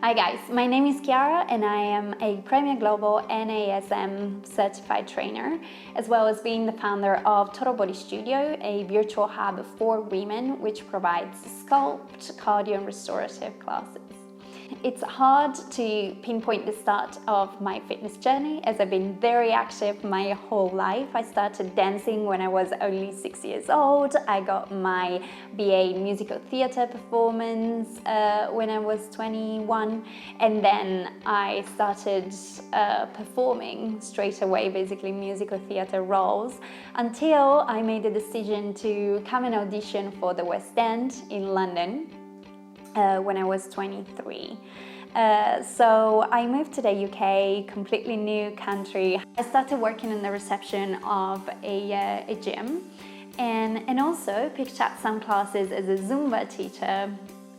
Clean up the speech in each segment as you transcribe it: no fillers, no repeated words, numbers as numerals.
Hi guys, my name is Chiara and I am a Premier Global NASM certified trainer, as well as being the founder of Total Body Studio, a virtual hub for women which provides sculpt, cardio and restorative classes. It's hard to pinpoint the start of my fitness journey as I've been very active my whole life. I started dancing when I was only 6 years old. I got my BA in musical theatre performance when I was 21, and then I started performing straight away, basically musical theatre roles, until I made the decision to come and audition for the West End in London. When I was 23. So I moved to the UK, completely new country. I started working in the reception of a gym and also picked up some classes as a Zumba teacher,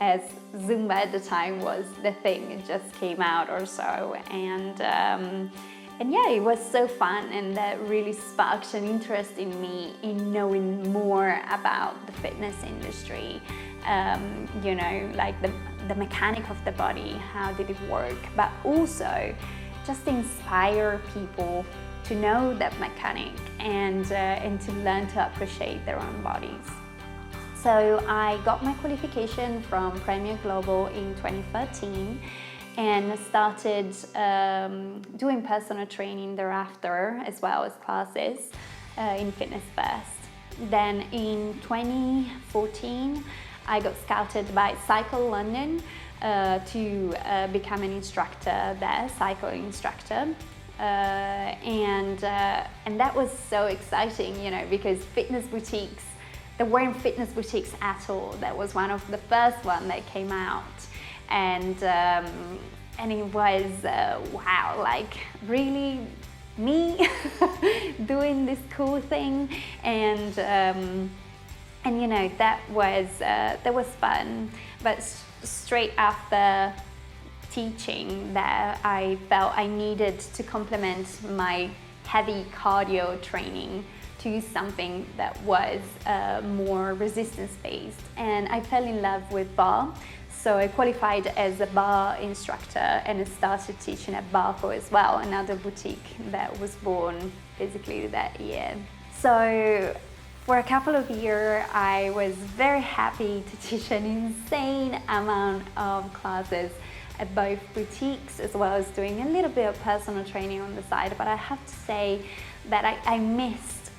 as Zumba at the time was the thing, it just came out or so. And yeah, it was so fun, and that really sparked an interest in me in knowing more about the fitness industry. You know, like the mechanic of the body, how did it work, but also just inspire people to know that mechanic and to learn to appreciate their own bodies. So I got my qualification from Premier Global in 2013 and started doing personal training thereafter, as well as classes in Fitness First. Then in 2014, I got scouted by Cycle London to become an instructor there, cycle instructor. And that was so exciting, you know, because fitness boutiques, there weren't fitness boutiques at all. That was one of the first one that came out. And it was, wow, like really me doing this cool thing. And you know, that was fun. But straight after teaching there, I felt I needed to complement my heavy cardio training to something that was more resistance-based. And I fell in love with barre. So I qualified as a barre instructor and started teaching at Barco as well, another boutique that was born basically that year. So for a couple of years, I was very happy to teach an insane amount of classes at both boutiques, as well as doing a little bit of personal training on the side. But I have to say that I missed,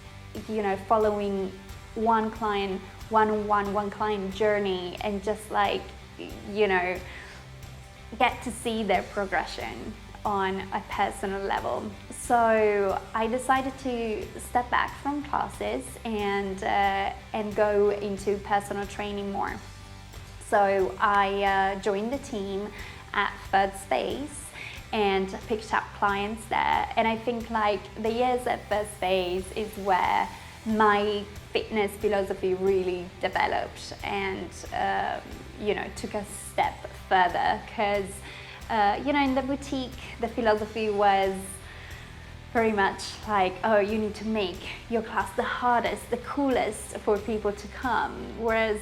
you know, following one client, one client journey, and just like, you know, get to see their progression on a personal level. So I decided to step back from classes and go into personal training more. So I joined the team at Third Space and picked up clients there. And I think like the years at Third Space is where my fitness philosophy really developed and you know, took a step further, because you know, in the boutique, the philosophy was very much like, oh, you need to make your class the hardest, the coolest for people to come. Whereas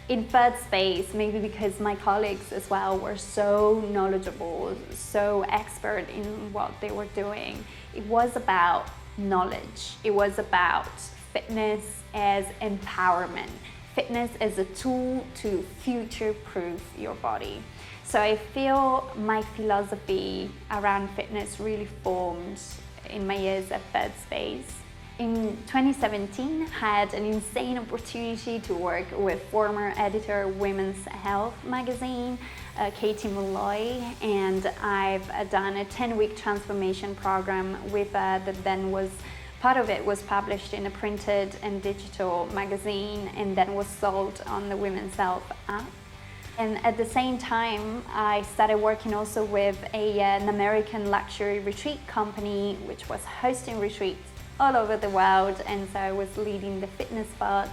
in Third Space, maybe because my colleagues as well were so knowledgeable, so expert in what they were doing, it was about knowledge. It was about fitness as empowerment, fitness as a tool to future-proof your body. So I feel my philosophy around fitness really formed in my years at Third Space. In 2017, I had an insane opportunity to work with former editor of Women's Health magazine, Katie Molloy, and I've done a 10-week transformation program with that then was, part of it was published in a printed and digital magazine and then was sold on the Women's Health app. And at the same time, I started working also with an American luxury retreat company, which was hosting retreats all over the world. And so I was leading the fitness part,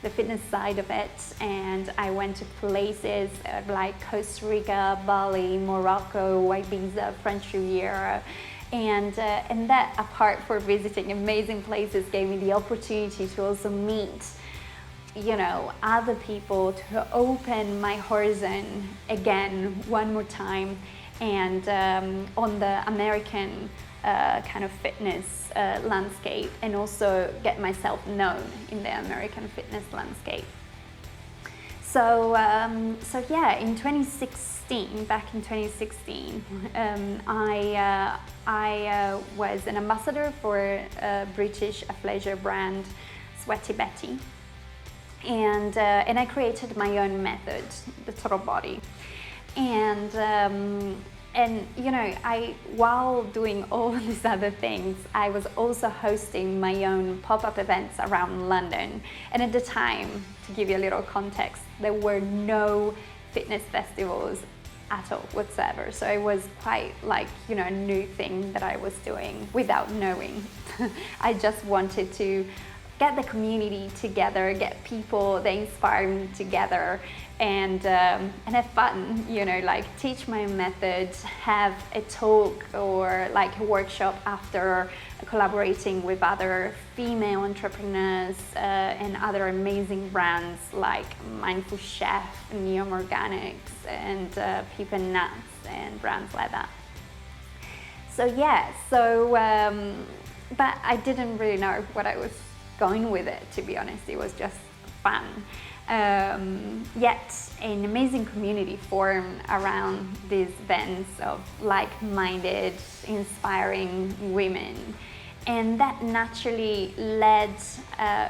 the fitness side of it. And I went to places like Costa Rica, Bali, Morocco, Ibiza, French Riviera. And that, apart from visiting amazing places, gave me the opportunity to also meet other people, to open my horizon again one more time, and on the American kind of fitness landscape, and also get myself known in the American fitness landscape. So yeah, in 2016, back in 2016, I was an ambassador for a British athleisure brand, Sweaty Betty, and I created my own method, the Total Body, and while doing all these other things, I was also hosting my own pop-up events around London. And at the time, to give you a little context, there were no fitness festivals at all whatsoever. So it was quite like, a new thing that I was doing without knowing. I just wanted to get the community together, get people that inspire me together, and have fun, teach my method, have a talk or like a workshop after, collaborating with other female entrepreneurs and other amazing brands like Mindful Chef, Neom Organics, and Peep and Nuts, and brands like that. So yeah, but I didn't really know what I was going with it, to be honest. It was just fun. Yet an amazing community formed around these events of like-minded, inspiring women, and that naturally led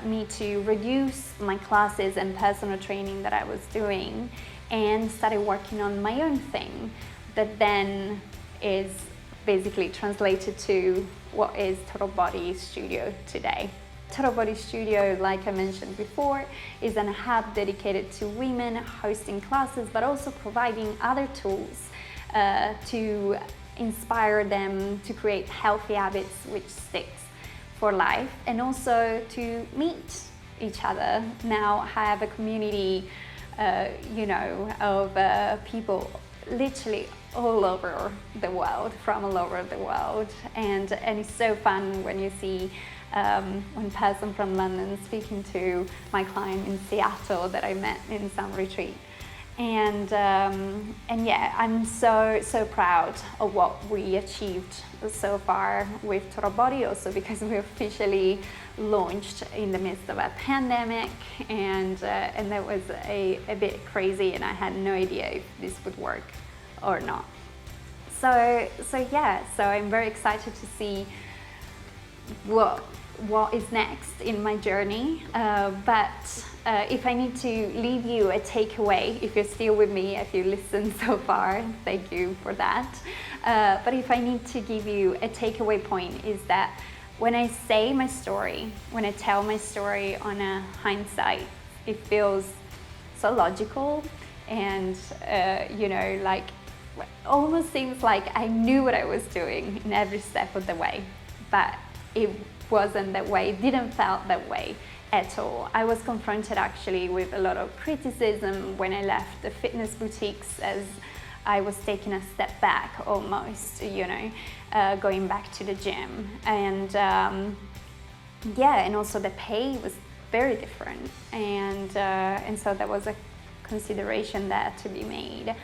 me to reduce my classes and personal training that I was doing, and started working on my own thing that then is basically translated to what is Total Body Studio today. Total Body Studio, like I mentioned before, is a hub dedicated to women, hosting classes, but also providing other tools to inspire them to create healthy habits which sticks for life, and also to meet each other. Now I have a community, of people literally all over the world, from all over the world, and it's so fun when you see one person from London speaking to my client in Seattle that I met in some retreat. And yeah, I'm so proud of what we achieved so far with Total Body, also because we officially launched in the midst of a pandemic, and that was a bit crazy, and I had no idea if this would work or not. So yeah, so I'm very excited to see what is next in my journey, but if I need to leave you a takeaway, if you're still with me, if you listened so far, thank you for that, but if I need to give you a takeaway point, is that when I say my story, when I tell my story on a hindsight, it feels so logical, and almost seems like I knew what I was doing in every step of the way, but it wasn't that way, it didn't felt that way at all. I was confronted actually with a lot of criticism when I left the fitness boutiques, as I was taking a step back almost, going back to the gym. And yeah, and also the pay was very different. And so there was a consideration there to be made.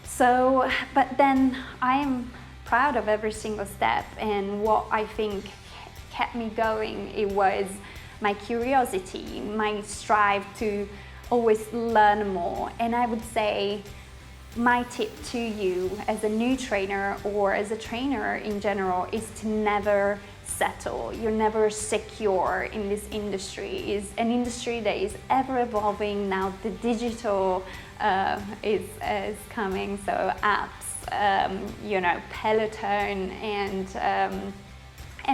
So, but then I'm proud of every single step, and what I think kept me going, it was my curiosity, my strive to always learn more. And I would say my tip to you as a new trainer, or as a trainer in general, is to never settle. You're never secure in this industry. It's an industry that is ever evolving. Now the digital is coming, so apps, Peloton, and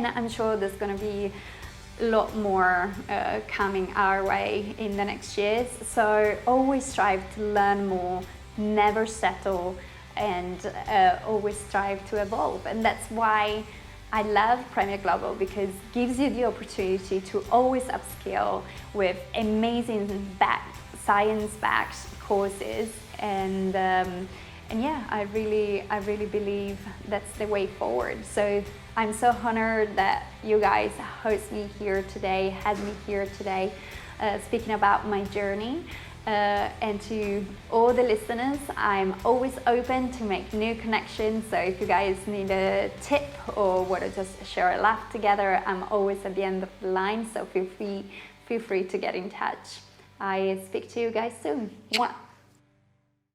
I'm sure there's going to be a lot more coming our way in the next years. So always strive to learn more, never settle, and always strive to evolve. And that's why I love Premier Global, because it gives you the opportunity to always upskill with amazing science-backed courses, and yeah, I really believe that's the way forward. So I'm so honored that you guys host me here today, had me here today. speaking about my journey. And to all the listeners, I'm always open to make new connections. So if you guys need a tip or want to just share a laugh together, I'm always at the end of the line. So feel free to get in touch. I speak to you guys soon. Mwah.